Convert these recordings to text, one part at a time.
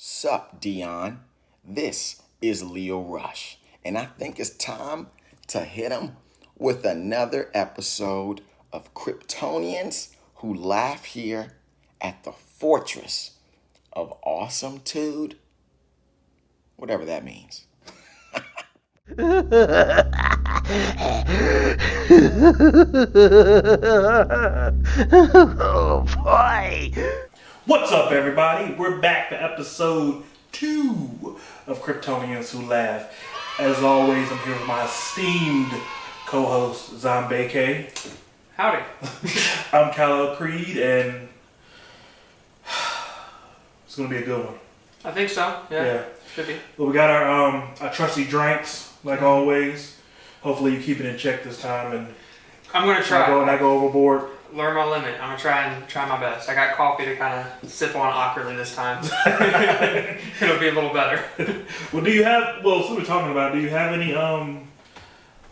Sup, Dion? This is Leo Rush, and I think it's time to hit him with another episode of Kryptonians who laugh here at the fortress of awesometude, whatever that means. Oh boy! What's up, everybody? We're back for episode 2 of Kryptonians Who Laugh. As always, I'm here with my esteemed co-host, Zombay-kay. Howdy. I'm Kalel Creed, and it's going to be a good one. I think so. Yeah. Should be. Well, we got our trusty drinks, like always. Hopefully you keep it in check this time, and I'm going to try. not go overboard. Learn my limit. I'm going to try my best. I got coffee to kind of sip on awkwardly this time. It'll be a little better. Well, since we're talking about it, do you have any,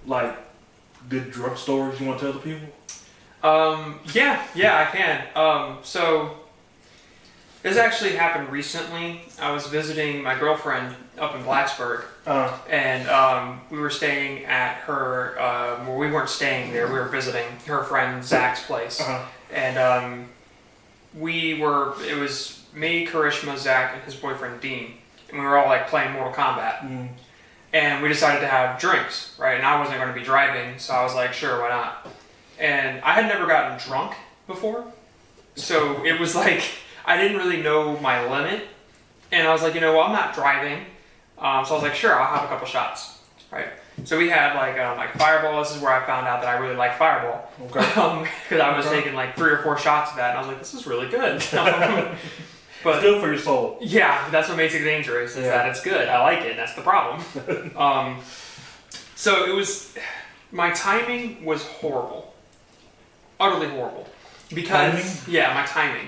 like, good drug stories you want to tell the people? Yeah, I can. So this actually happened recently. I was visiting my girlfriend up in Blacksburg, and we were staying at her. Well, we weren't staying there. We were visiting her friend Zach's place, and it was me, Karishma, Zach, and his boyfriend Dean, and we were all like playing Mortal Kombat. And we decided to have drinks, right? And I wasn't going to be driving, so I was like, sure, why not? And I had never gotten drunk before, so it was like I didn't really know my limit. And I was like, I'm not driving, so I was like, sure, I'll have a couple shots, right? So we had like Fireball. This is where I found out that I really like Fireball, because I was taking like 3 or 4 shots of that, and I was like, this is really good. But it's good for your soul. Yeah, that's what makes it dangerous, is that it's good. I like it, and that's the problem. So it was, my timing was horrible. Utterly horrible. Because, yeah, my timing.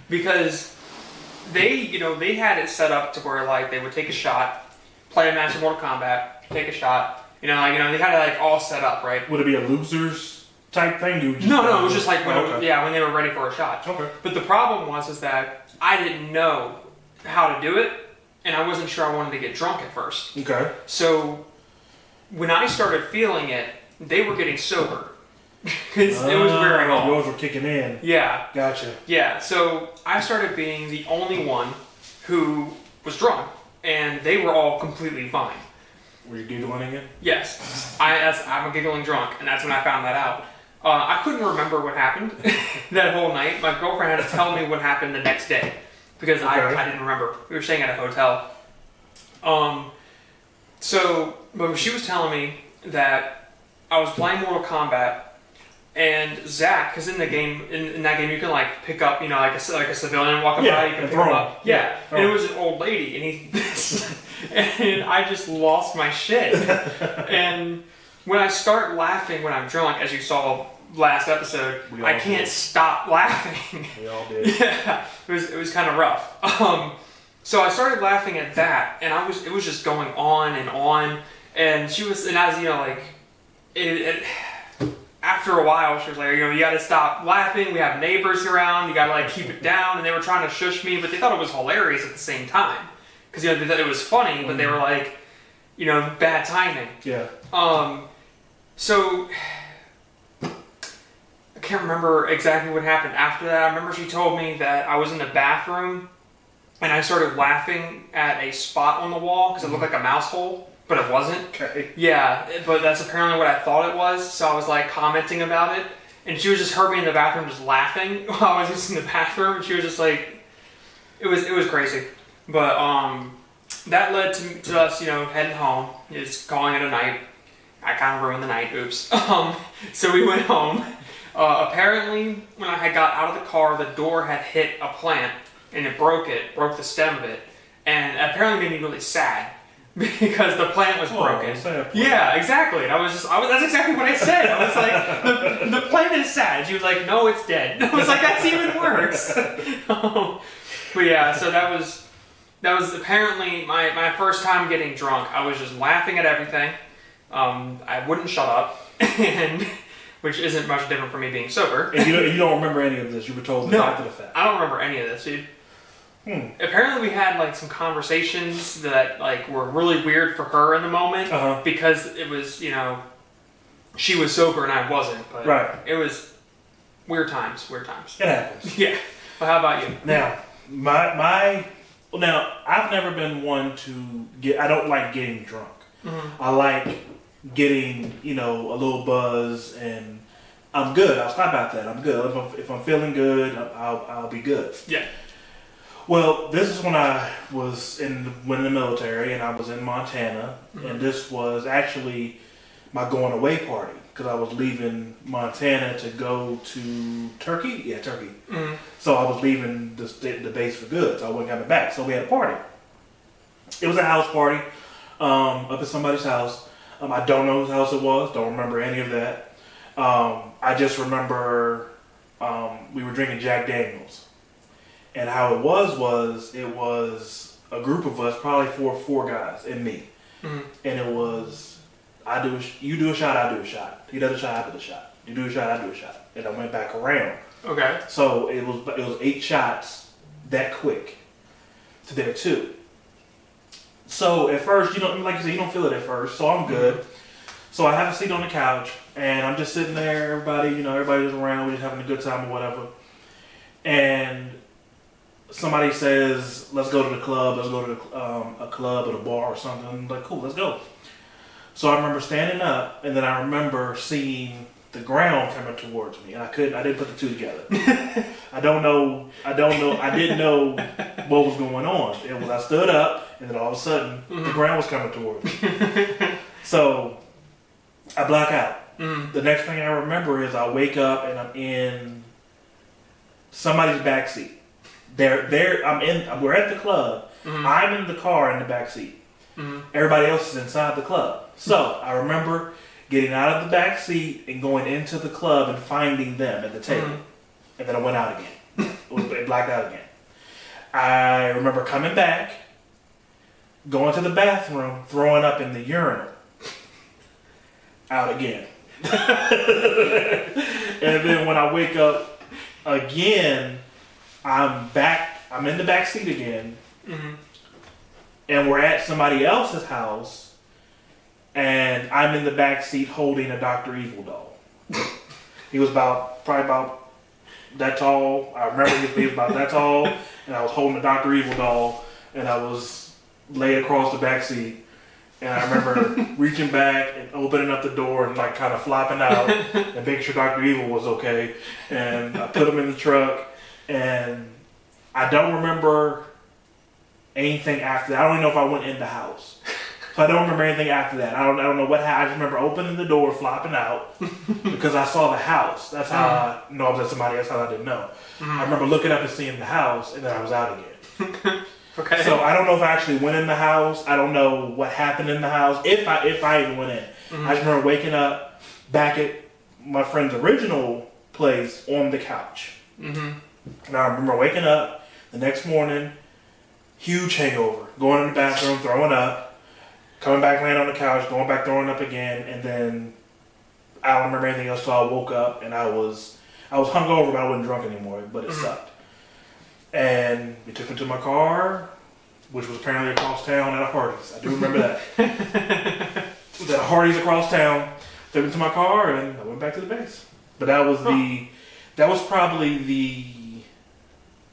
Because they had it set up to where, like, they would take a shot, play a match of Mortal Kombat, take a shot, they had it, like, all set up, right? Would it be a losers type thing? No, it was just like, when they were ready for a shot. Okay. But the problem was that I didn't know how to do it, and I wasn't sure I wanted to get drunk at first. Okay. So when I started feeling it, they were getting sober. It was wearing off. Yours were kicking in. Yeah. Gotcha. Yeah, so I started being the only one who was drunk, and they were all completely fine. Were you giggling again? Yes. I'm a giggling drunk, and that's when I found that out. I couldn't remember what happened that whole night. My girlfriend had to tell me what happened the next day, because I didn't remember. We were staying at a hotel. But she was telling me that I was playing Mortal Kombat, and Zach, because in that game you can like pick up, like a civilian walking by, you can pick him up. Yeah, and it was an old lady, and I just lost my shit. And when I start laughing when I'm drunk, as you saw last episode, I can't stop laughing. We all did. Yeah, it was kind of rough. So I started laughing at that, and it was just going on, and she was, and as after a while, she was like, you got to stop laughing. We have neighbors around. You got to like keep it down. And they were trying to shush me, but they thought it was hilarious at the same time, because they thought it was funny, but they were like, bad timing. Yeah. So I can't remember exactly what happened after that. I remember she told me that I was in the bathroom and I started laughing at a spot on the wall because it looked like a mouse hole, but it wasn't. Okay. Yeah, but that's apparently what I thought it was. So I was like commenting about it, and she was just heard me in the bathroom just laughing while I was just in the bathroom, and she was just like, it was crazy. But that led to us, heading home. It's calling it a night. I kind of ruined the night, oops. So we went home. Apparently, when I had got out of the car, the door had hit a plant, and it broke the stem of it, and apparently made me really sad, because the plant was broken. Yeah, exactly. And that's exactly what I said. I was like, the plant is sad. She was like, no, it's dead. I was like, that's even worse. But yeah, so that was apparently my first time getting drunk. I was just laughing at everything. I wouldn't shut up, which isn't much different from me being sober. And you don't remember any of this? You were told after the fact. I don't remember any of this, dude. Apparently, we had like some conversations that like were really weird for her in the moment because it was, you know, she was sober and I wasn't. But it was weird times. Weird times. It happens. Yeah. Well, how about you? Now, now I've never been one to get. I don't like getting drunk. I like getting, you know, a little buzz, and I'm good. I'll stop at that. I'm good. If I'm feeling good, I'll be good. Yeah. Well, this is when I was in the military, and I was in Montana, and this was actually my going away party because I was leaving Montana to go to Turkey. Yeah, Turkey. So I was leaving the base for good, so I wasn't coming back. So we had a party. It was a house party up at somebody's house. I don't know whose house it was. Don't remember any of that. I just remember we were drinking Jack Daniels. And how it was a group of us, probably four guys and me. And it was, you do a shot, I do a shot. He does a shot, I do a shot. You do a shot, I do a shot. And I went back around. Okay. So it was 8 shots that quick to there too. So at first, you don't, like you said, you don't feel it at first. So I'm good. So I have a seat on the couch and I'm just sitting there. Everybody's around. We're just having a good time or whatever. And somebody says, let's go to the club, let's go to a club or a bar or something. I'm like, cool, let's go. So I remember standing up, and then I remember seeing the ground coming towards me, and I didn't put the two together. I didn't know what was going on. It was, I stood up, and then all of a sudden, the ground was coming towards me. So I black out. The next thing I remember is I wake up, and I'm in somebody's backseat. We're at the club. I'm in the car in the back seat. Everybody else is inside the club. So I remember getting out of the back seat and going into the club and finding them at the table. And then I went out again. It blacked out again. I remember coming back, going to the bathroom, throwing up in the urinal. Out again. And then when I wake up again, I'm back. I'm in the back seat again, and we're at somebody else's house, and I'm in the back seat holding a Dr. Evil doll. He was probably about that tall. I remember he was about that tall, and I was holding a Dr. Evil doll, and I was laid across the back seat. And I remember reaching back and opening up the door and like kind of flopping out and making sure Dr. Evil was okay. And I put him in the truck. And I don't remember anything after that. I don't even know if I went in the house. So I don't remember anything after that. I don't know what happened. I just remember opening the door, flopping out, because I saw the house. That's how I know I was at somebody else. How I didn't know. I remember looking up and seeing the house, and then I was out again. Okay. So I don't know if I actually went in the house. I don't know what happened in the house. If I even went in. I just remember waking up back at my friend's original place on the couch. And I remember waking up the next morning, huge hangover, going in the bathroom, throwing up, coming back, laying on the couch, going back, throwing up again, and then I don't remember anything else. So I woke up and I was hungover, but I wasn't drunk anymore. But it sucked. And we took me to my car, which was apparently across town at a Hardee's. I do remember that. It was at a Hardee's across town. Took me to my car and I went back to the base. But that was probably the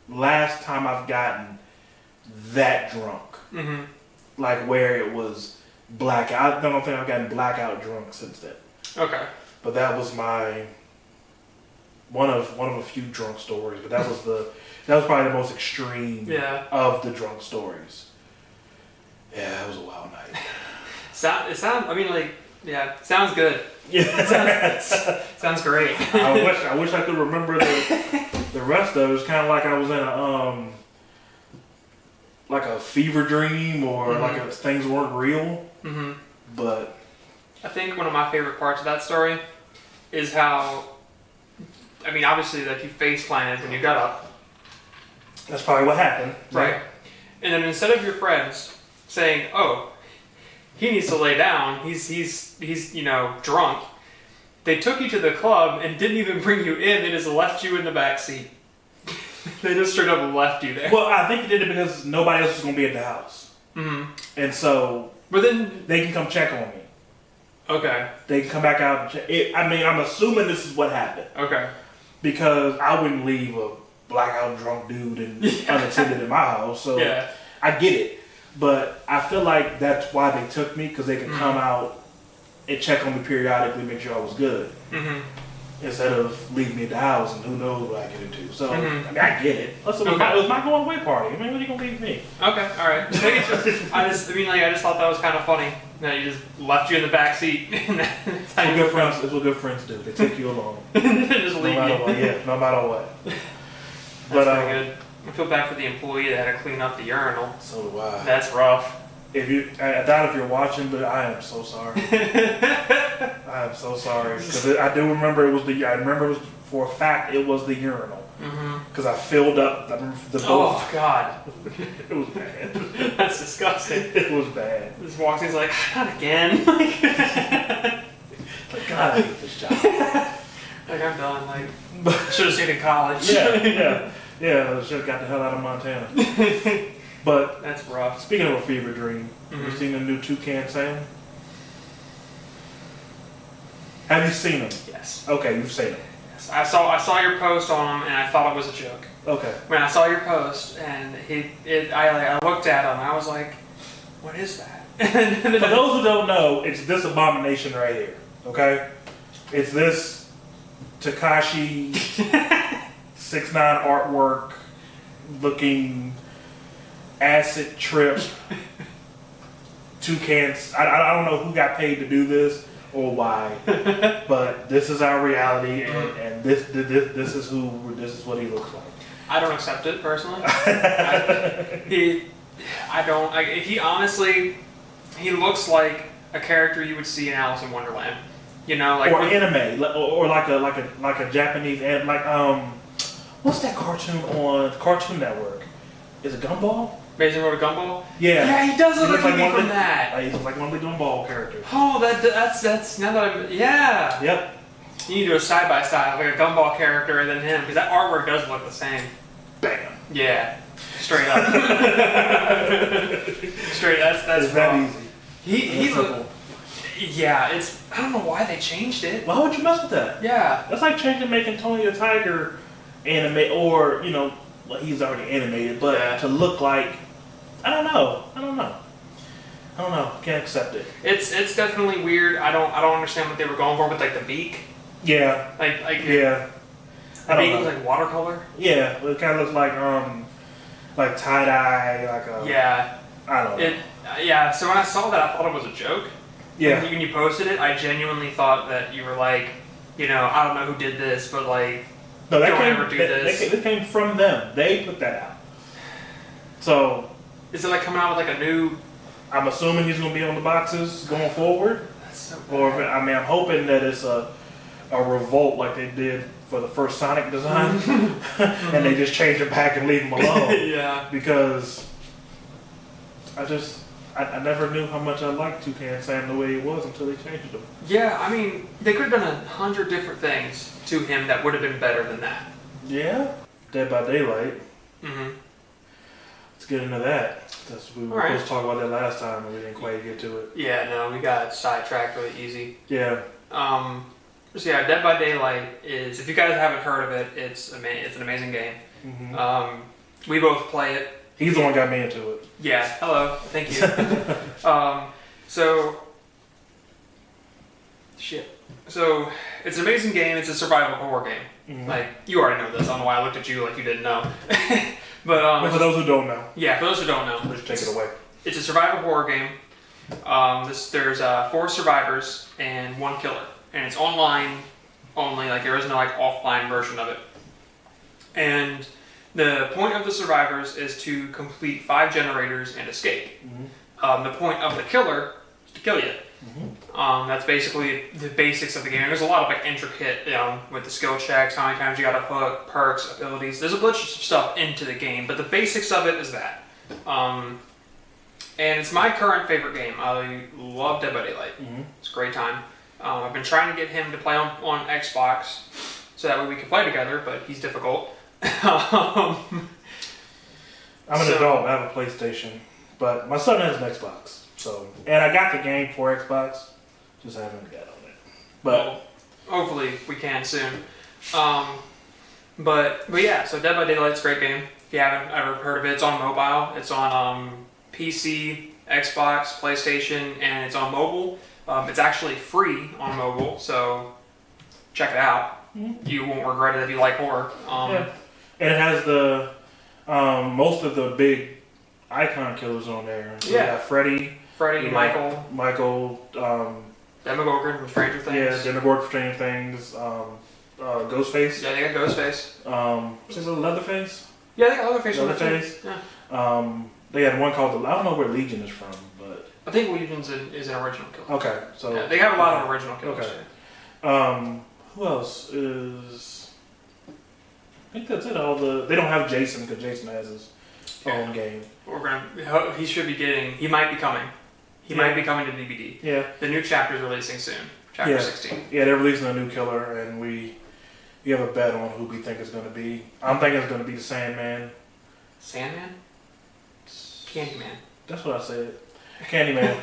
last time I've gotten that drunk. Like where it was blackout. I don't think I've gotten blackout drunk since then. Okay. But that was my one of a few drunk stories. But that was probably the most extreme of the drunk stories. Yeah, that was a wild night. Sounds good. Yeah. Sounds great. I wish I could remember the rest of it. It was kind of like I was in a fever dream or things weren't real. But I think one of my favorite parts of that story is how, obviously, like you face planted when you got up. That's probably what happened. Right. And then instead of your friends saying, "Oh, he needs to lay down. He's drunk," they took you to the club and didn't even bring you in. They just left you in the back seat. They just straight up left you there. Well, I think they did it because nobody else was going to be at the house. Mm-hmm. And so, But then they can come check on me. Okay. They can come back out and check. I'm assuming this is what happened. Okay. Because I wouldn't leave a blackout drunk dude unattended in my house. So I get it. But I feel like that's why they took me, because they can come out and check on me periodically, make sure I was good. Mm-hmm. Instead of leaving me at the house and who knows what I get into. So, I mean, I get it. Listen, it was my going away party. I mean, what are you going to leave me? Okay, alright. I just thought that was kind of funny. That you just left you in the back seat. It's what good friends do. They take you along. Just leave you. What. Yeah, no matter what. That's pretty good. I feel bad for the employee that had to clean up the urinal. So do I. That's rough. I doubt if you're watching, but I am so sorry. I am so sorry, because I do remember it was for a fact it was the urinal, because I filled up the both. Oh God, it was bad. That's disgusting. It was bad. This walks, he's like, not again. Like, God, I hate this job. Like, I'm done. Like, should have stayed in college. Yeah. I should have got the hell out of Montana. But that's rough. Speaking of a fever dream, have you seen the new Toucan Sam? Have you seen him? Yes. Okay, you've seen him. Yes. I saw your post on him, and I thought it was a joke. Okay. When I saw your post, and I looked at him, and I was like, what is that? For those who don't know, it's this abomination right here. Okay, it's this Takashi 6ix9ine artwork looking acid trip toucans. I don't know who got paid to do this or why, but this is our reality, and this is what he looks like. I don't accept it personally. He honestly, he looks like a character you would see in Alice in Wonderland. You know, like anime, or like a Japanese, what's that cartoon on Cartoon Network? Is it Gumball? Amazing World of Gumball? Yeah. Yeah, he does look like one from that. He looks like one of the Gumball characters. Oh, that's now that I'm, yeah. Yep. You need to do a side by side, like a Gumball character and then him, because that artwork does look the same. Bam. Yeah. Straight up. Straight. That's that easy. He look. Yeah, I don't know why they changed it. Why would you mess with that? Yeah. That's like making Tony the Tiger animate, or he's already animated, but to look like, I don't know. Can't accept it. It's definitely weird. I don't understand what they were going for with like the beak. Yeah. Yeah. The beak was like watercolor. Yeah, it kind of looks like tie dye, like a. Yeah. I don't know. Yeah. So when I saw that, I thought it was a joke. Yeah. When you posted it, I genuinely thought that you were like, I don't know who did this, but like, no, don't ever do this. It came from them. They put that out. So. Is it like coming out with like a new? I'm assuming he's going to be on the boxes going forward. That's so bad. Or I'm hoping that it's a revolt like they did for the first Sonic design, and they just change it back and leave him alone. Yeah. Because I never knew how much I liked Toucan Sam the way he was until they changed him. Yeah, I mean, they could have done 100 different things to him that would have been better than that. Yeah. Dead by Daylight. Mm-hmm. Let's get into that. We were supposed to talk about that last time, and we didn't quite get to it. Yeah, no, we got sidetracked really easy. Yeah. So yeah, Dead by Daylight is, if you guys haven't heard of it, it's an amazing game. Mm-hmm. We both play it. He's the one who got me into it. Yeah, hello, thank you. So it's an amazing game. It's a survival horror game. Mm-hmm. Like, you already know this. I don't know why I looked at you like you didn't know. But for those who don't know. Yeah, for those who don't know. Let's take it away. It's a survival horror game. There's 4 survivors and 1 killer. And it's online only. Like, there is no offline version of it. And the point of the survivors is to complete 5 generators and escape. Mm-hmm. The point of the killer is to kill you. Mm-hmm. That's basically the basics of the game. There's a lot of intricate, with the skill checks, how many times you got to hook, perks, abilities. There's a bunch of stuff into the game, but the basics of it is that. And it's my current favorite game. I love Dead by Daylight. Mm-hmm. It's a great time. I've been trying to get him to play on Xbox, so that way we can play together, but he's difficult. I'm an adult. I have a PlayStation, but my son has an Xbox. So, and I got the game for Xbox, just haven't got on it. But well, hopefully we can soon. But yeah, so Dead by Daylight's a great game. If you haven't ever heard of it, it's on mobile. It's on PC, Xbox, PlayStation, and it's on mobile. It's actually free on mobile, so check it out. Mm-hmm. You won't regret it if you like horror. Yeah. And it has the most of the big icon killers on there. So yeah, Freddy, Michael, Demogorgon from Stranger Things. Yeah, Demogorgon from Stranger Things. Ghostface. Yeah, they got Ghostface. Is it Leatherface? Yeah, they got Leatherface. Leatherface. Yeah. They had one called I don't know where Legion is from, but I think Legion's is an original killer. Okay, so yeah, they have a lot of original killers. Okay. Who else is? I think that's it. They don't have Jason because Jason has his own game. He should be getting. He might be coming. He might be coming to DVD. Yeah. The new chapter is releasing soon. Chapter 16. Yeah, they're releasing a new killer, and we have a bet on who we think it's going to be. I'm thinking it's going to be the Sandman. Sandman? Candyman. That's what I said. Candyman.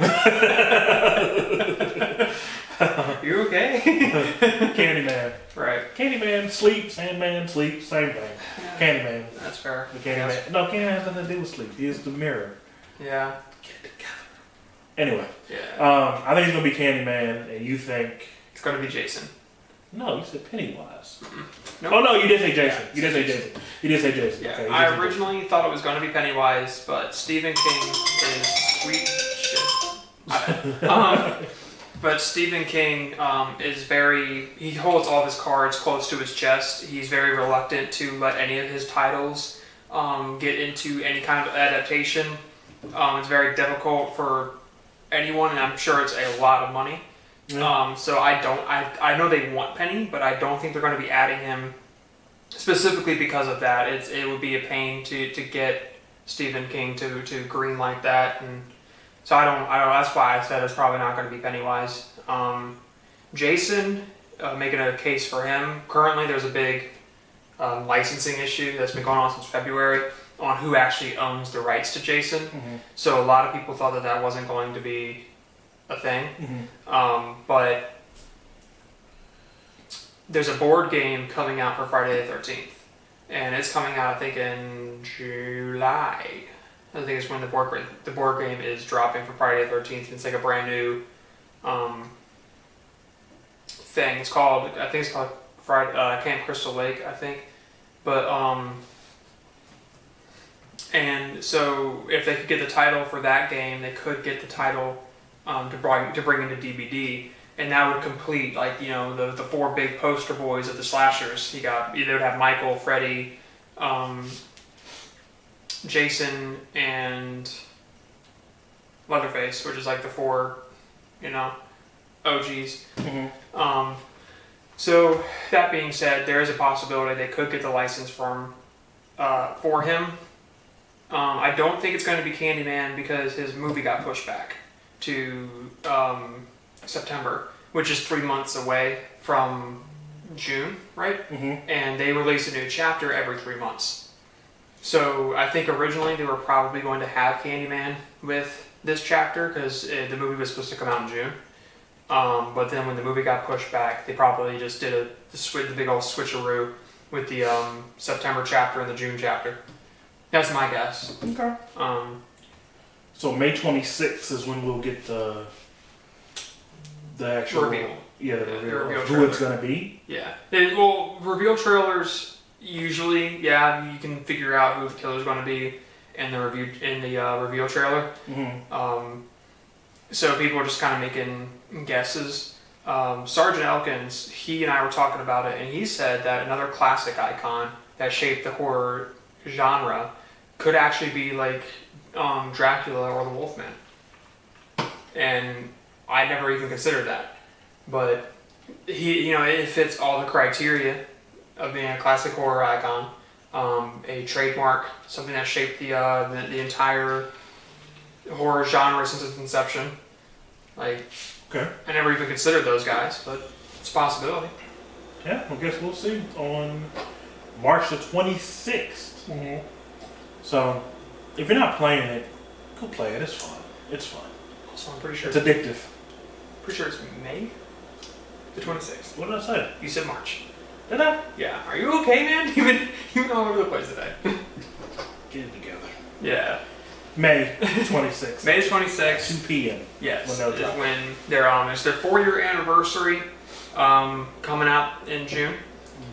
You okay? Candyman. Right. Candyman, sleep, Sandman, sleep, same thing. Candyman. That's fair. The Candyman. No, Candyman has nothing to do with sleep. He is the mirror. Yeah. Get it together. Anyway. Yeah. I think it's going to be Candyman, and you think... It's going to be Jason. No, you said Pennywise. Mm-hmm. Nope. Oh, no, you did say Jason. Yeah, you did say Jason. You did say Jason. Yeah. Okay, I originally thought it was going to be Pennywise, but Stephen King is sweet shit. But Stephen King is he holds all of his cards close to his chest. He's very reluctant to let any of his titles get into any kind of adaptation. It's very difficult for anyone, and I'm sure it's a lot of money. Yeah. So I know they want Penny, but I don't think they're going to be adding him specifically because of that. It would be a pain to get Stephen King to green like that, and so I don't. That's why I said it's probably not going to be Pennywise. Jason, making a case for him. Currently, there's a big licensing issue that's been going on since February on who actually owns the rights to Jason. Mm-hmm. So a lot of people thought that wasn't going to be a thing. Mm-hmm. But there's a board game coming out for Friday the 13th, and it's coming out I think in July. I think it's when the board game is dropping for Friday the 13th. It's like a brand new thing. It's called Camp Crystal Lake, I think. But and so if they could get the title for that game, they could get the title to bring into DVD, and that would complete the four big poster boys of the slashers. They would have Michael, Freddy, Jason, and Leatherface, which is like the four, OGs. Mm-hmm. So that being said, there is a possibility they could get the license for him. I don't think it's going to be Candyman because his movie got pushed back to September, which is 3 months away from June, right? Mm-hmm. And they release a new chapter every 3 months. So I think originally they were probably going to have Candyman with this chapter because the movie was supposed to come out in June. But then when the movie got pushed back, they probably just did the big old switcheroo with the September chapter and the June chapter. That's my guess. Okay. So May 26th is when we'll get the actual reveal. Yeah, the reveal of who trailer. It's gonna be. Yeah. Reveal trailers usually, you can figure out who the killer's going to be in the reveal trailer. Mm-hmm. So people are just kind of making guesses. Sergeant Elkins, he and I were talking about it, and he said that another classic icon that shaped the horror genre could actually be like Dracula or the Wolfman. And I never even considered that. But it fits all the criteria of being a classic horror icon, a trademark, something that shaped the entire horror genre since its inception. Okay. I never even considered those guys, but it's a possibility. Yeah, I guess we'll see on March the 26th. Mm-hmm. So, if you're not playing it, go play it. It's fun. It's fun. So I'm pretty sure It's addictive. Pretty sure it's May the 26th. What did I say? You said March. Did I? Yeah. Are you okay, man? You've been all over the place today. Get it together. Yeah. May 26th. May 26th. 2 p.m. Yes. When they'll Is drop. when they're on. It's their 4-year anniversary coming out in June.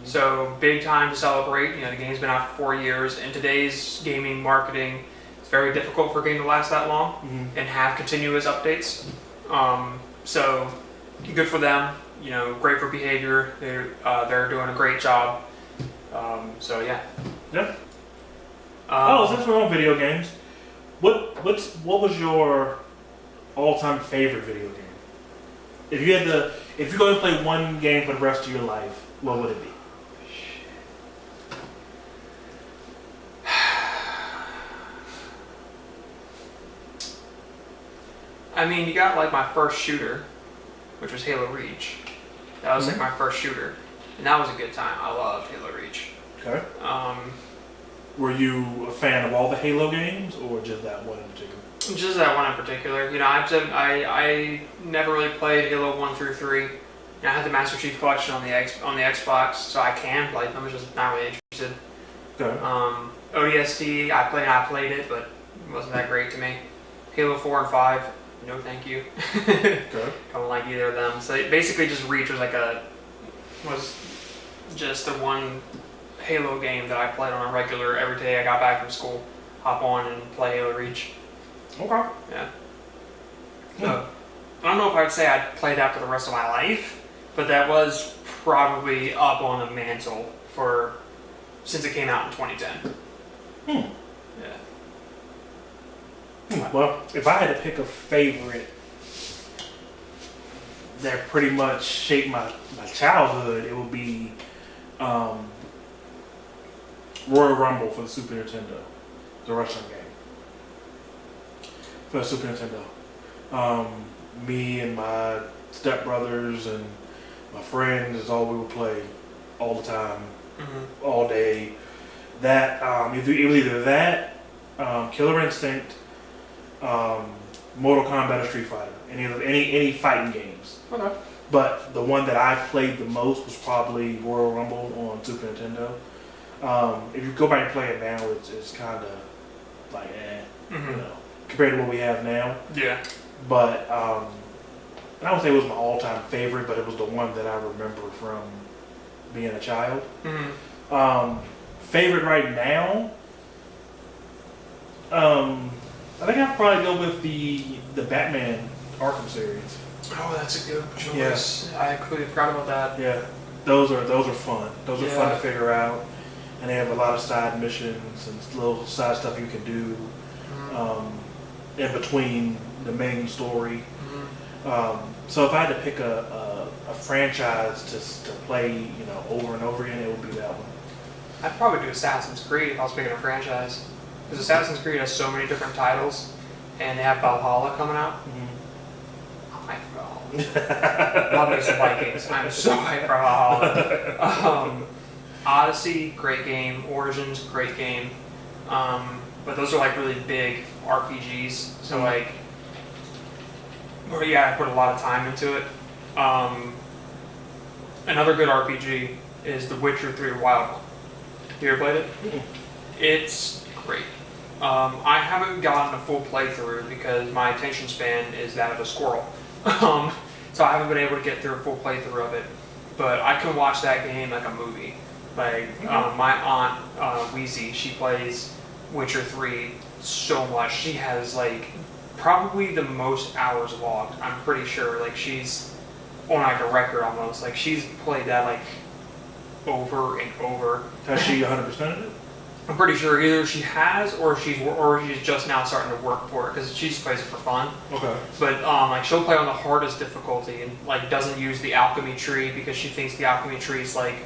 So big time to celebrate. You know, the game's been out for 4 years. In today's gaming marketing, it's very difficult for a game to last that long and have continuous updates. So good for them. You know, great for behavior. They're doing a great job. So yeah. Yep. Since we're on video games, what was your all-time favorite video game? If you're going to play one game for the rest of your life, what would it be? I mean, you got like my first shooter, which was Halo Reach. That was like my first shooter, and that was a good time. I loved Halo Reach. Okay. Were you a fan of all the Halo games, or just that one in particular? Just that one in particular. You know, I never really played Halo 1 through 3. I had the Master Chief Collection on the Xbox, so I can play them. I'm just not really interested. Okay. ODST, I played it, but it wasn't that great to me. Halo 4 and 5, no thank you. Okay. Don't like either of them. So basically, just Reach was just the one Halo game that I played on a regular every day I got back from school. Hop on and play Halo Reach. Okay. Yeah. So I don't know if I'd say I'd play that for the rest of my life, but that was probably up on the mantle since it came out in 2010. Yeah. Well, if I had to pick a favorite that pretty much shaped my childhood, it would be Royal Rumble for the Super Nintendo, the wrestling game for the Super Nintendo. Me and my stepbrothers and my friends is all we would play all the time, all day. That it was either that, Killer Instinct, Mortal Kombat, or Street Fighter. Any fighting games. Okay. But the one that I played the most was probably Royal Rumble on Super Nintendo. If you go back and play it now, it's kind of like you know, compared to what we have now. Yeah. But I don't say it was my all-time favorite, but it was the one that I remember from being a child. Favorite right now, I think I'd probably go with the Batman Arkham series. Oh, that's a good choice. Yeah. I completely forgot about that. Yeah, those are fun. Those are fun to Yeah. figure out, and they have a lot of side missions and little side stuff you can do in between the main story. So if I had to pick a franchise to play, you know, over and over again, it would be that one. I'd probably do Assassin's Creed if I was picking a franchise. Because Assassin's Creed has so many different titles, and they have Valhalla coming out. I'm hyped for Valhalla. Love me some Vikings. I'm so hyped for Valhalla. Odyssey, great game. Origins, great game. But those are like really big RPGs. So like, or yeah, I put a lot of time into it. Another good RPG is The Witcher 3 Wild Hunt. You ever played it? It's great. I haven't gotten a full playthrough because my attention span is that of a squirrel. So I haven't been able to get through a full playthrough of it. But I can watch that game like a movie. Like my aunt, Wheezy, she plays Witcher 3 so much. She has like probably the most hours logged, I'm pretty sure. Like she's on like a record almost. Like she's played that like over and over. Has she 100%ed it? I'm pretty sure either she has or she's just now starting to work for it because she just plays it for fun. Okay. But like she'll play on the hardest difficulty and like doesn't use the alchemy tree because she thinks the alchemy tree is like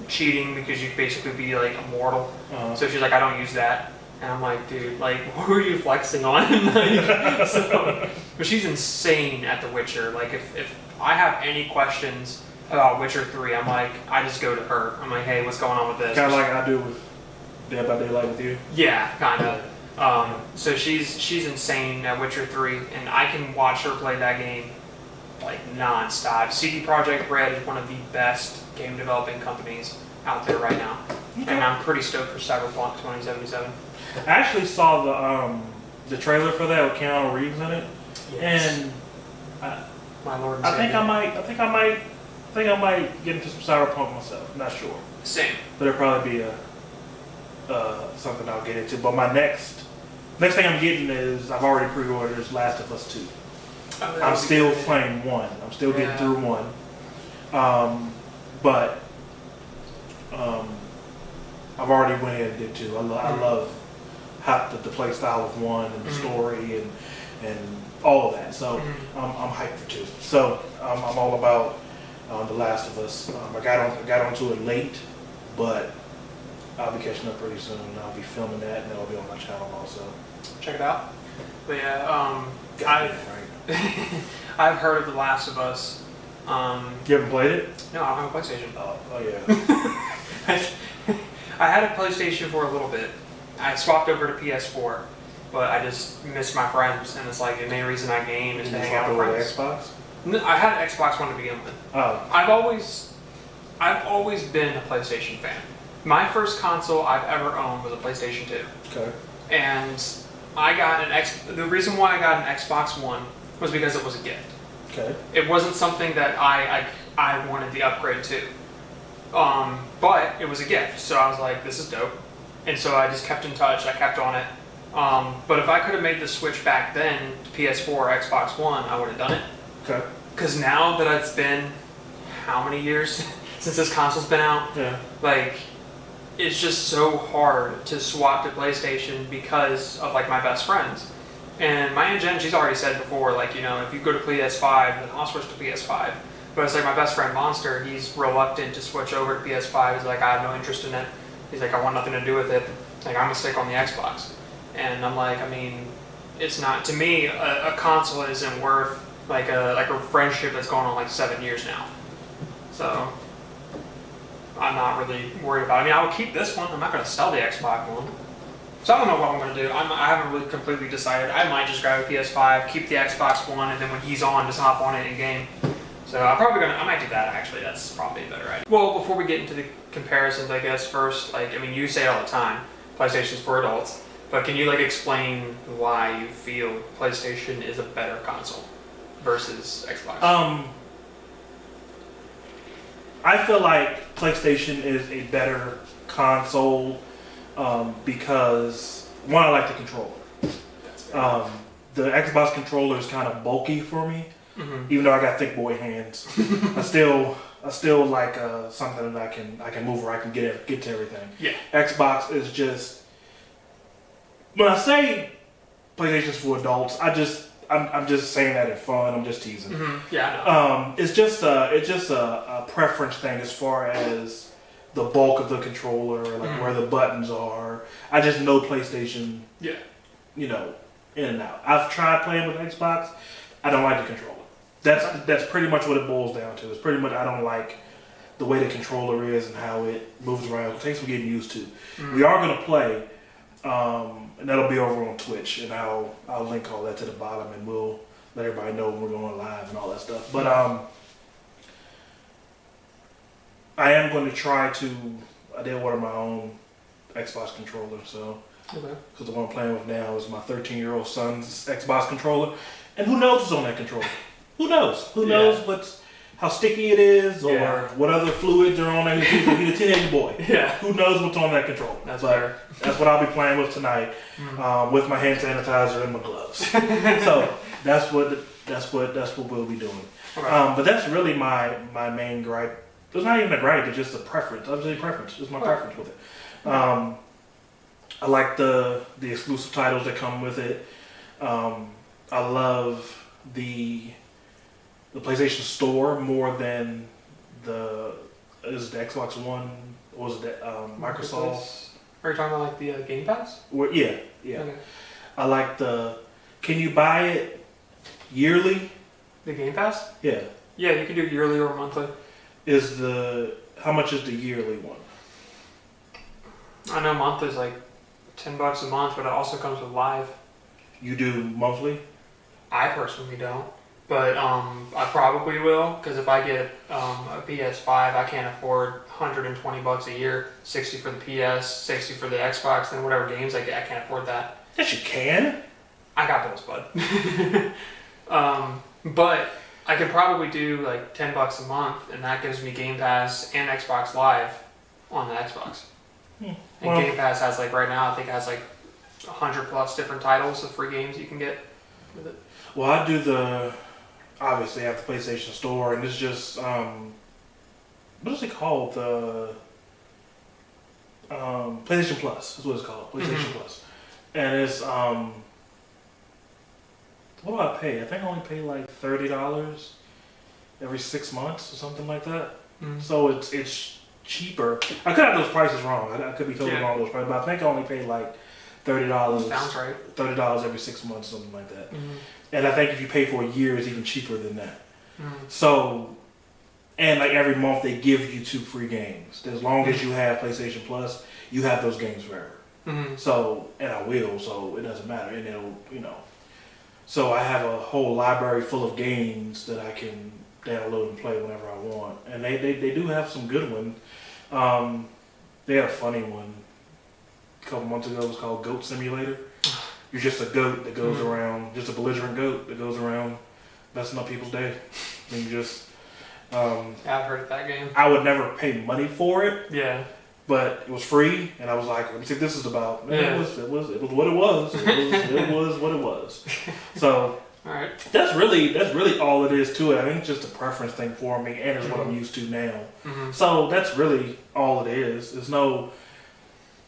cheating because you basically be like immortal. So she's like, I don't use that. And I'm like, dude, like, what were you flexing on? But she's insane at The Witcher. Like, if I have any questions about Witcher 3, I'm like, I just go to her. I'm like, hey, what's going on with this? Kind of like I do with Dead by Daylight with you. Yeah, kind of. So she's insane at Witcher 3, and I can watch her play that game like non-stop. CD Projekt Red is one of the best game developing companies out there right now, and I'm pretty stoked for Cyberpunk 2077. I actually saw the trailer for that with Keanu Reeves in it, and my lord, I think I might get into some Cyberpunk myself. Not sure. Same. But it'll probably be something I'll get into. But my next thing I'm getting is I've already pre-ordered is Last of Us 2. Oh, I'm still playing 1. I'm still getting through 1. But I've already went ahead and did 2. I love how the play style of 1 and the story and all of that. So I'm hyped for 2. So I'm all about The Last of Us. I got onto it late, but I'll be catching up pretty soon. I'll be filming that, and that'll be on my channel also. Check it out. But yeah, I've heard of The Last of Us. You haven't played it? No, I don't have a PlayStation. Oh yeah. I had a PlayStation for a little bit. I swapped over to PS4, but I just missed my friends, and it's like the main reason I game is to hang out with friends. Xbox? No, I had an Xbox One to begin with. Oh. I've always been a PlayStation fan. My first console I've ever owned was a PlayStation 2. Okay. And I got the reason why I got an Xbox One was because it was a gift. Okay. It wasn't something that I wanted the upgrade to. But it was a gift, so I was like, this is dope. And so I just kept in touch, I kept on it. But if I could have made the switch back then to PS4 or Xbox One, I would have done it. Okay. Because now that it's been, how many years since this console's been out? Yeah. Like, it's just so hard to swap to PlayStation because of like my best friends. And my Aunt Jen, she's already said before, like, you know, if you go to PS5, then I'll switch to PS5. But it's like my best friend Monster, he's reluctant to switch over to PS5. He's like, I have no interest in it. He's like, I want nothing to do with it. Like, I'm gonna stick on the Xbox. And I'm like, I mean, it's not, to me, a console isn't worth like a friendship that's going on like 7 years now. So I'm not really worried about it. I mean, I will keep this one. I'm not gonna sell the Xbox One. So I don't know what I'm gonna do. I haven't really completely decided. I might just grab a PS5, keep the Xbox One, and then when he's on, just hop on it in game. So I might do that actually. That's probably a better idea. Well, before we get into the comparisons, I guess first, like, I mean, you say it all the time, PlayStation's for adults, but can you like explain why you feel PlayStation is a better console versus Xbox? I feel like PlayStation is a better console because one, I like the controller. The Xbox controller is kind of bulky for me. Even though I got thick boy hands, I still like something that I can move where I can get to everything. Yeah. Xbox is just, when I say PlayStation's for adults, I'm just saying that in fun. I'm just teasing. Yeah. I know. It's just a preference thing as far as the bulk of the controller, like where the buttons are. I just know PlayStation. Yeah. You know, in and out. I've tried playing with Xbox. I don't like the controller. That's pretty much what it boils down to. It's pretty much I don't like the way the controller is and how it moves around. It takes some getting used to. We are going to play, and that'll be over on Twitch, and I'll link all that to the bottom, and we'll let everybody know when we're going live and all that stuff. But I am going to try to. I did order my own Xbox controller, so because the one I'm playing with now is my 13-year-old son's Xbox controller, and who knows what's on that controller? Who knows? Who knows how sticky it is, or what other fluids are on there? He's a teenage boy. Yeah. Who knows what's on that controller? That's fair. That's what I'll be playing with tonight, with my hand sanitizer and my gloves. So that's what we'll be doing. Okay. But that's really my main gripe. It's not even a gripe. It's just a preference. I'll say preference. It's my preference with it. I like the exclusive titles that come with it. I love the PlayStation Store more than the Xbox One. What was it? Microsoft. Are you talking about like the Game Pass? Yeah. Okay. I like can you buy it yearly? The Game Pass? Yeah. Yeah, you can do yearly or monthly. how much is the yearly one? I know monthly is like $10 a month, but it also comes with live. You do monthly? I personally don't, but I probably will, because if I get a PS5, I can't afford $120 a year, 60 for the PS, 60 for the Xbox, then whatever games I get, I can't afford that. Yes, you can. I got those, bud. But I could probably do like $10 a month, and that gives me Game Pass and Xbox Live on the Xbox. And Game Pass has like right now, I think it has like 100 plus different titles of free games you can get with it. Well, obviously I have the PlayStation Store, and it's just, what is it called? The PlayStation Plus is what it's called. PlayStation Plus. And it's, what do I pay? I think I only pay like $30 every 6 months or something like that. So it's cheaper. I could have those prices wrong. I could be totally wrong with those prices, but I think I only paid like $30. Sounds right. $30 every 6 months, something like that. And I think if you pay for a year, it's even cheaper than that. So, and like every month they give you 2 free games. As long as you have PlayStation Plus, you have those games forever. So, and I will, so it doesn't matter. And it'll, so I have a whole library full of games that I can download and play whenever I want. And they do have some good ones. They had a funny one a couple months ago. It was called Goat Simulator. You're just a goat that goes around, just a belligerent goat that goes around messing up people's day. I mean, I've heard of that game. I would never pay money for it. Yeah. But it was free, and I was like, let me see what this is about. And it was what it was. It was what it was. So all right. That's really all it is to it. I think it's just a preference thing for me, and it's what I'm used to now. So that's really all it is. There's no.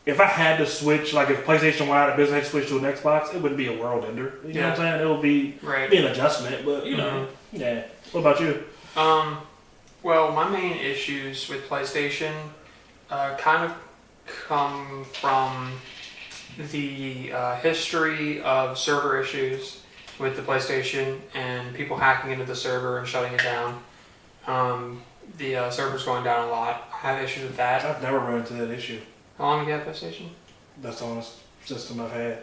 If I had to switch, like if PlayStation went out of business, I had to switch to an Xbox, it wouldn't be a world ender. You know what I'm saying? It'll be an adjustment, but yeah. What about you? Well, my main issues with PlayStation kind of come from the history of server issues with the PlayStation and people hacking into the server and shutting it down. The server's going down a lot. I have issues with that. I've never run into that issue. How long have you had PlayStation? That's the only system I've had.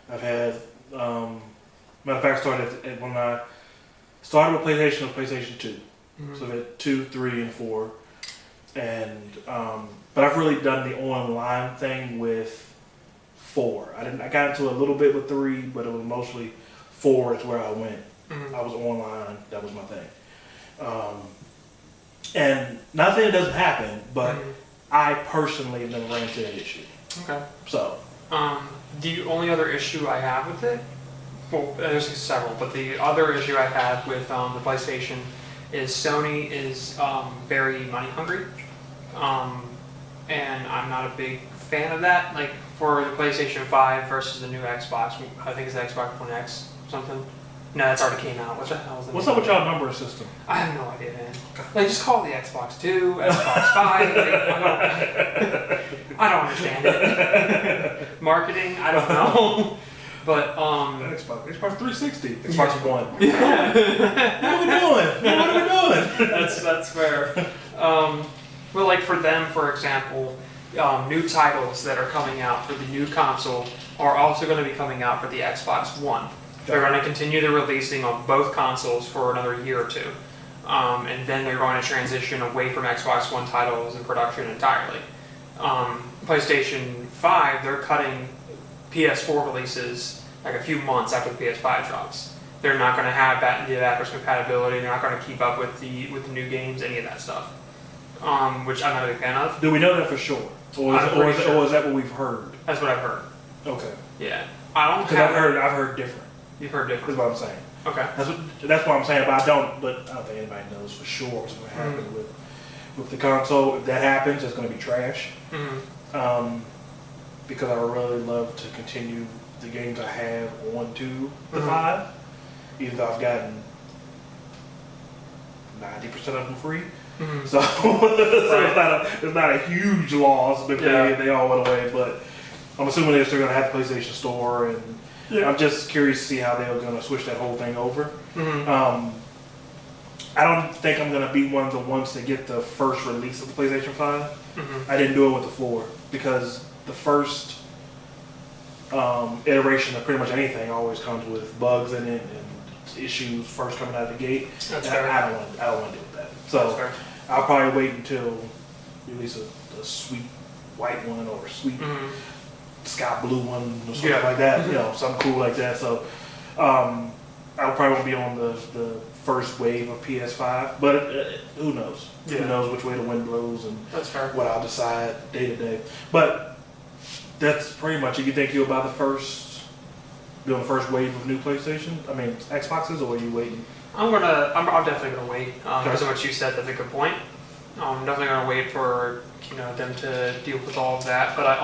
Matter of fact, when I started with PlayStation, it was PlayStation 2. So I've had 2, 3, and 4. And, but I've really done the online thing with 4. I got into a little bit with 3, but it was mostly 4 is where I went. I was online, that was my thing. And not saying it doesn't happen, but I personally have never ran into that issue. Okay. So. The only other issue I have with it, well, there's several, but the other issue I have with the PlayStation is Sony is very money hungry, and I'm not a big fan of that. Like for the PlayStation 5 versus the new Xbox, I think it's the Xbox One X or something. No, that's already came out. What the hell is the What's up with y'all numbering system? I have no idea, man. Like, just call it the Xbox 2, Xbox 5. Like, I don't understand it. Marketing, I don't know. But Xbox 360, Xbox One. Yeah. What are we doing? That's fair. Well, like for them, for example, new titles that are coming out for the new console are also going to be coming out for the Xbox One. They're going to continue the releasing on both consoles for another year or two. And then they're going to transition away from Xbox One titles in production entirely. PlayStation 5, they're cutting PS4 releases like a few months after the PS5 drops. They're not going to have the backwards compatibility. They're not going to keep up with the new games, any of that stuff, which I'm not a big fan of. Do we know that for sure, or is that what we've heard? That's what I've heard. Okay. Yeah, I don't. Because I've heard different. You've heard different. That's what I'm saying. Okay. That's what I'm saying. But I don't think anybody knows for sure what's going to happen with the console. If that happens, it's going to be trash. Because I would really love to continue the games I have on to the 5, even though I've gotten 90% of them free. So, it's not a huge loss because they all went away. But I'm assuming they're still going to have the PlayStation Store, and I'm just curious to see how they're going to switch that whole thing over. I don't think I'm gonna be one of the ones to get the first release of the PlayStation 5. Mm-hmm. I didn't do it with the 4 because the first iteration of pretty much anything always comes with bugs in it and issues first coming out of the gate. That's And fair. I don't want to deal with that. So I'll probably wait until release a sweet white one or a sweet sky blue one or something like that. You know, something cool like that. So I probably won't be on the first wave of PS5, but who knows? Yeah. Who knows which way the wind blows and That's fair. what I'll decide day to day. But that's pretty much it. You think you'll buy be on the first wave of new PlayStation? I mean, Xboxes, or are you waiting? I'm definitely gonna wait because of what you said. That's a good point. I'm definitely gonna wait for them to deal with all of that. But I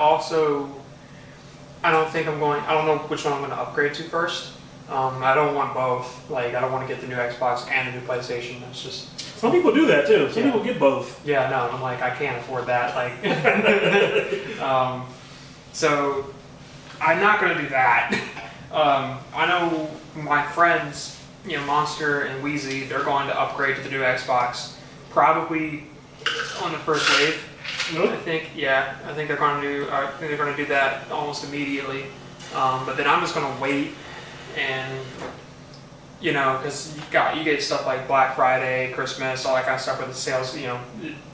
don't know which one I'm gonna upgrade to first. I don't want both. Like, I don't want to get the new Xbox and the new PlayStation. It's just Some people do that too. Some people get both. yeah, no. I'm like, I can't afford that. Like, so I'm not gonna do that. I know my friends, Monster and Wheezy, they're going to upgrade to the new Xbox, probably on the first wave. Really? I think they're going to do that almost immediately. But then I'm just going to wait, and because you get stuff like Black Friday, Christmas, all that kind of stuff where the sales,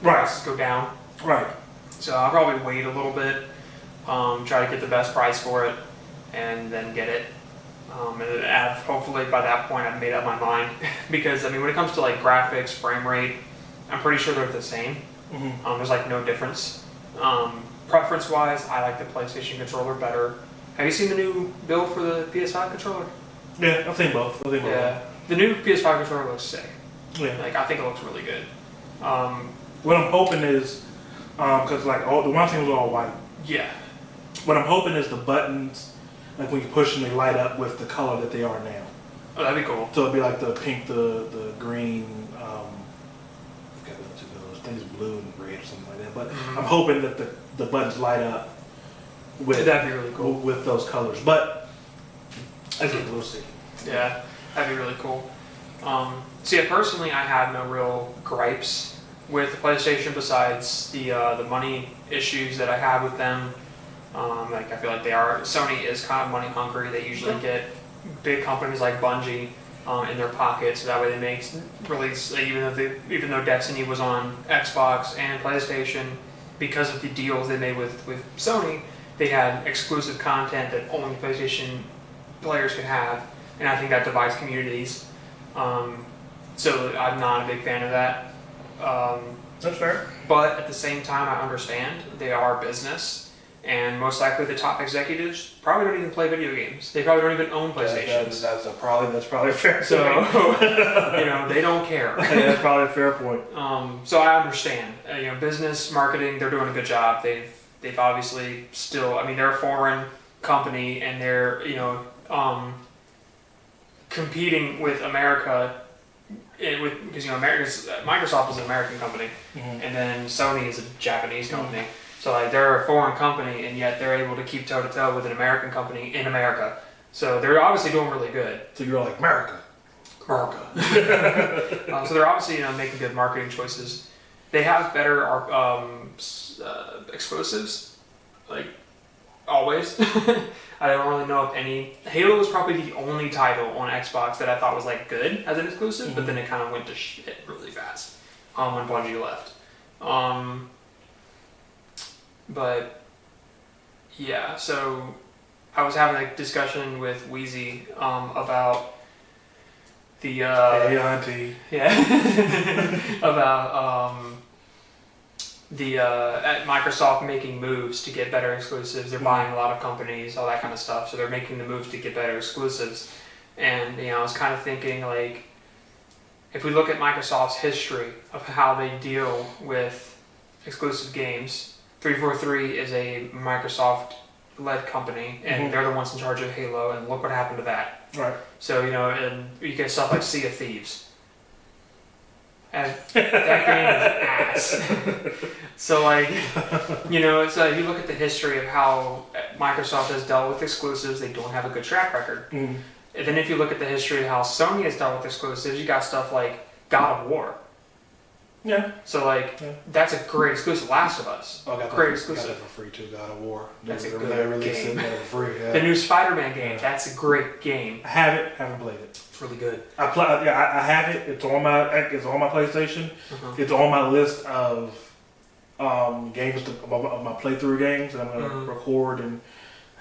prices go down. Right. So I'll probably wait a little bit, try to get the best price for it, and then get it. And hopefully by that point I've made up my mind because when it comes to like graphics, frame rate, I'm pretty sure they're the same. Mm-hmm. There's like no difference. Preference wise, I like the PlayStation controller better. Have you seen the new build for the PS5 controller? Yeah, I've seen both. Yeah, the new PS5 controller looks sick. Yeah. Like, I think it looks really good. What I'm hoping is, because like the one thing was all white. Yeah. What I'm hoping is the buttons, like when you push them, they light up with the color that they are now. Oh, that'd be cool. So it'd be like the pink, the green. I forgot what two of those. I think it's blue and red or something like that. But I'm hoping that the buttons light up with That'd be really cool. with those colors. But again, we'll see. Yeah, that'd be really cool. So yeah, personally, I have no real gripes with the PlayStation besides the money issues that I have with them. Like, I feel like Sony is kind of money hungry. They usually get big companies like Bungie in their pocket, so that way they make release. Like, even though Destiny was on Xbox and PlayStation, because of the deals they made with Sony, they had exclusive content that only PlayStation players could have, and I think that divides communities. So I'm not a big fan of that. That's fair. But at the same time, I understand they are business, and most likely the top executives probably don't even play video games. They probably don't even own PlayStations. That's probably a fair So point. they don't care. That's probably a fair point. So I understand. Business marketing, they're doing a good job. They've obviously still. They're a foreign company, and they're competing with America. Because Microsoft is an American company, and then Sony is a Japanese company. So like, they're a foreign company, and yet they're able to keep toe to toe with an American company in America. So they're obviously doing really good. So you're like, America. So they're obviously making good marketing choices. They have better exclusives, like always. I don't really know if any. Halo was probably the only title on Xbox that I thought was like good as an exclusive, but then it kind of went to shit really fast when Bungie left. But yeah, so I was having a discussion with Wheezy about the Hey, auntie. about at Microsoft making moves to get better exclusives. They're buying a lot of companies, all that kind of stuff. So they're making the moves to get better exclusives. And I was kind of thinking, like, if we look at Microsoft's history of how they deal with exclusive games, 343 is a Microsoft-led company, and they're the ones in charge of Halo. And look what happened to that. Right. So and you get stuff like Sea of Thieves. And that game is ass. So like, it's if you look at the history of how Microsoft has dealt with exclusives, they don't have a good track record. And then if you look at the history of how Sony has dealt with exclusives, you got stuff like God of War. Yeah. So like, that's a great exclusive. Last of Us. Oh, I got great that, exclusive. got that for free too. God of War. That's a They good released game. it for free. Yeah. The new Spider-Man game. That's a great game. I have it. Haven't played it. It's really good. I have it. It's on my PlayStation. Uh-huh. It's on my list of games of my playthrough games that I'm gonna record and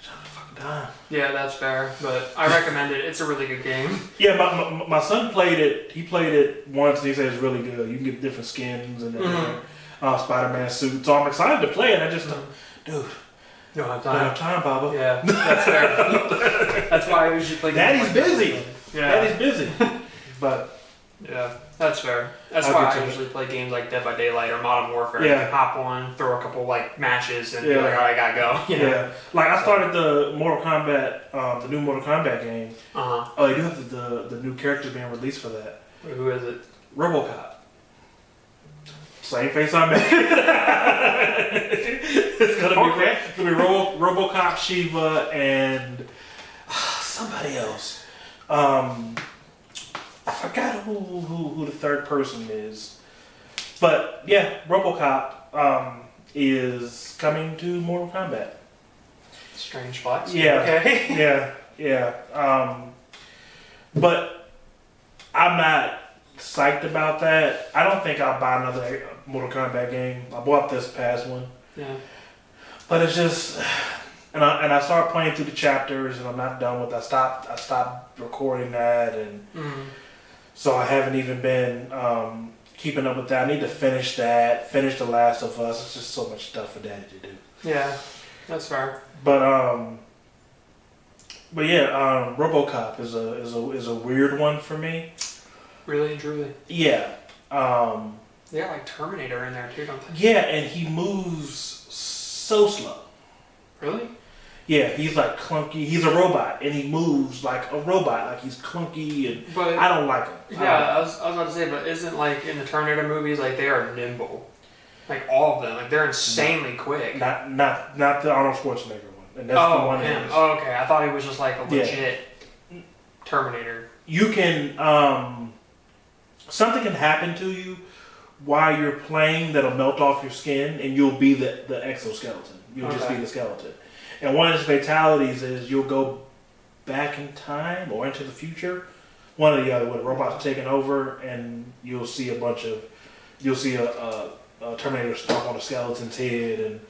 trying to fucking die. Yeah, that's fair. But I recommend it. It's a really good game. Yeah, my son played it. He played it once and he said it's really good. You can get different skins and different Spider-Man suits. So I'm excited to play it. I just dude. You don't have I don't have time. time, Papa. Yeah, that's fair. That's why I usually play. Daddy's busy. Yeah. Daddy's busy. But yeah, that's fair. That's I'll why get to I it. usually play games like Dead by Daylight or Modern Warfare. Yeah. You can hop on, throw a couple like matches, and be Yeah. like, all right, I gotta go. You know? yeah, like I started the Mortal Kombat, the new Mortal Kombat game. Uh-huh. Oh, they do have the new characters being released for that. Who is it? RoboCop. Same face I made. It's gonna be Okay. it's gonna be RoboCop, Shiva, and somebody else. I forgot who the third person is, but yeah, RoboCop is coming to Mortal Kombat. Strange flex. Yeah. Okay. yeah. But I'm not psyched about that. I don't think I'll buy another Mortal Kombat game. I bought this past one, Yeah. but it's just, and I started playing through the chapters, and I'm not done with. I stopped recording that, and so I haven't even been keeping up with that. I need to finish that. Finish The Last of Us. It's just so much stuff for Daddy to do. Yeah, that's fair. But yeah, RoboCop is a weird one for me. Really and truly. Yeah. They got like Terminator in there too, don't they? Yeah, and he moves so slow. Really? Yeah, he's like clunky. He's a robot, and he moves like a robot. Like he's clunky, and But I don't like him. yeah, I was about to say, but isn't like in the Terminator movies, like they are nimble, like all of them, like they're insanely quick. Not the Arnold Schwarzenegger one, and that's the one. him. That is. Oh, okay. I thought he was just like a legit Terminator. You can something can happen to you while you're playing that'll melt off your skin, and you'll be the exoskeleton. You'll just be the skeleton. And one of his fatalities is you'll go back in time or into the future, one or the other, with robots taking over, and you'll see a Terminator stomp on a skeleton's head, and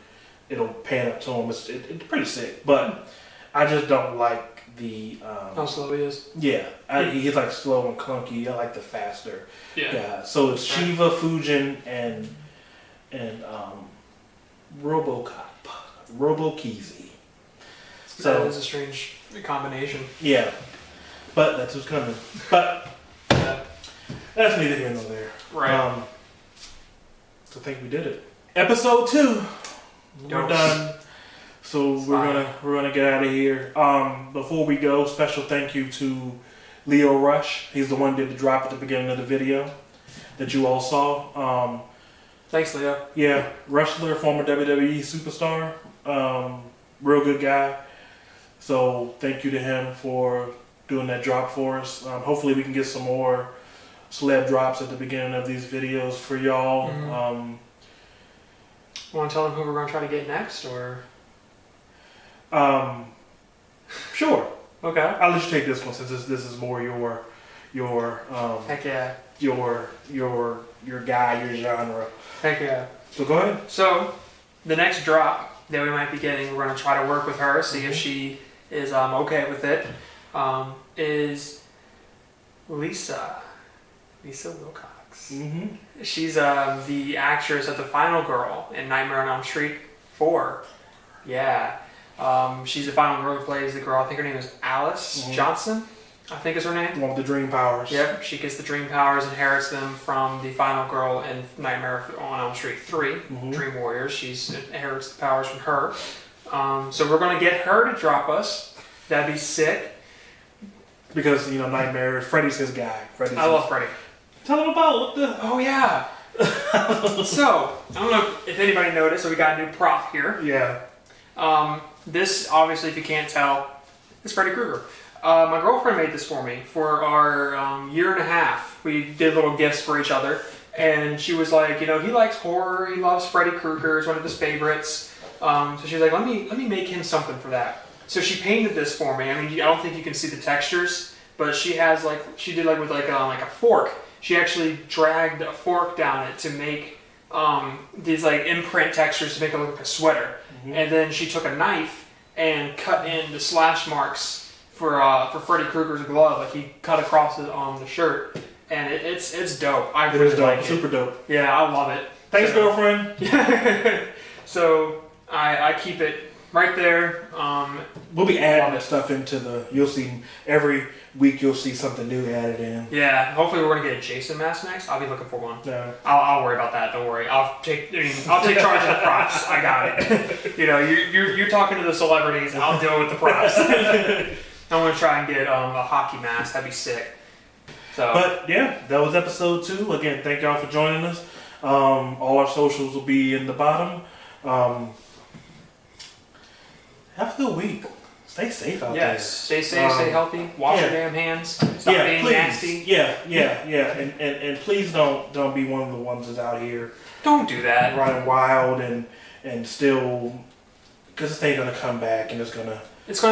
it'll pan up to him. It's pretty sick, but I just don't like the. How slow he is. Yeah, he's like slow and clunky. I like the faster Yeah. guy. So it's Shiva, Fujin, and RoboCop, RoboKeezy. So So it's a strange combination. yeah, but that's who's coming. But that's neither here nor there. Right. So I think we did it. Episode 2. We're done. So we're gonna get out of here. Before we go, special thank you to Leo Rush. He's the one who did the drop at the beginning of the video that you all saw. Thanks, Leo. Yeah, wrestler, former WWE superstar, real good guy. So thank you to him for doing that drop for us. Hopefully we can get some more celeb drops at the beginning of these videos for y'all. Want to tell them who we're going to try to get next, or? Sure. Okay. I'll let you take this one since this is more your Heck yeah. your guy, your genre. Heck yeah. So go ahead. So, the next drop that we might be getting, we're going to try to work with her, see if she is okay with it, is Lisa Wilcox. Mm-hmm. She's the actress of the final girl in Nightmare on Elm Street 4. Yeah. She's the final girl who plays the girl. I think her name is Alice Johnson, I think is her name. The one with the dream powers. Yep, she gets the dream powers, inherits them from the final girl in Nightmare on Elm Street 3, Dream Warriors. She inherits the powers from her. So we're going to get her to drop us. That'd be sick. Because, Nightmare, Freddy's his guy. I love Freddy. Tell him about what the... Oh, yeah. So, I don't know if anybody noticed, so we got a new prop here. Yeah. This, obviously, if you can't tell, is Freddy Krueger. My girlfriend made this for me for our year and a half. We did little gifts for each other, and she was like, he likes horror. He loves Freddy Krueger. It's one of his favorites. So she was like, let me make him something for that. So she painted this for me. I mean, I don't think you can see the textures, but she did with a fork. She actually dragged a fork down it to make these like imprint textures to make it look like a sweater. Mm-hmm. And then she took a knife and cut in the slash marks for Freddy Krueger's glove. Like he cut across it on the shirt, and it's dope. I really like it. Super dope. Yeah, I love it. Thanks, girlfriend. So I keep it right there. We'll be adding stuff into you'll see every week you'll see something new added in. Yeah, hopefully we're gonna get a Jason mask next. I'll be looking for one. Yeah. I'll worry about that. Don't worry. I'll take charge of the props. I got it. You're talking to the celebrities. I'll deal with the props. I'm gonna try and get a hockey mask. That'd be sick. So. But yeah, that was episode 2. Again, thank y'all for joining us. All our socials will be in the bottom. Have a good week. Stay safe out there. Yes, stay safe, stay healthy. Wash your damn hands. Stop being please. nasty. Yeah. And please don't be one of the ones that's out here. Don't do that. Running wild and still, because this ain't gonna come back and it's gonna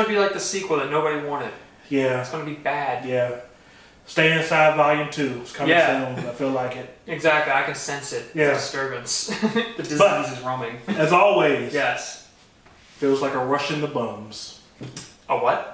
be like the sequel that nobody wanted. Yeah. It's gonna be bad. Yeah. Stay Inside Volume 2. It's coming soon. I feel like it. Exactly. I can sense it. Yeah. The disturbance. The disease is roaming. As always. Yes. Feels like a rush in the bums. A what?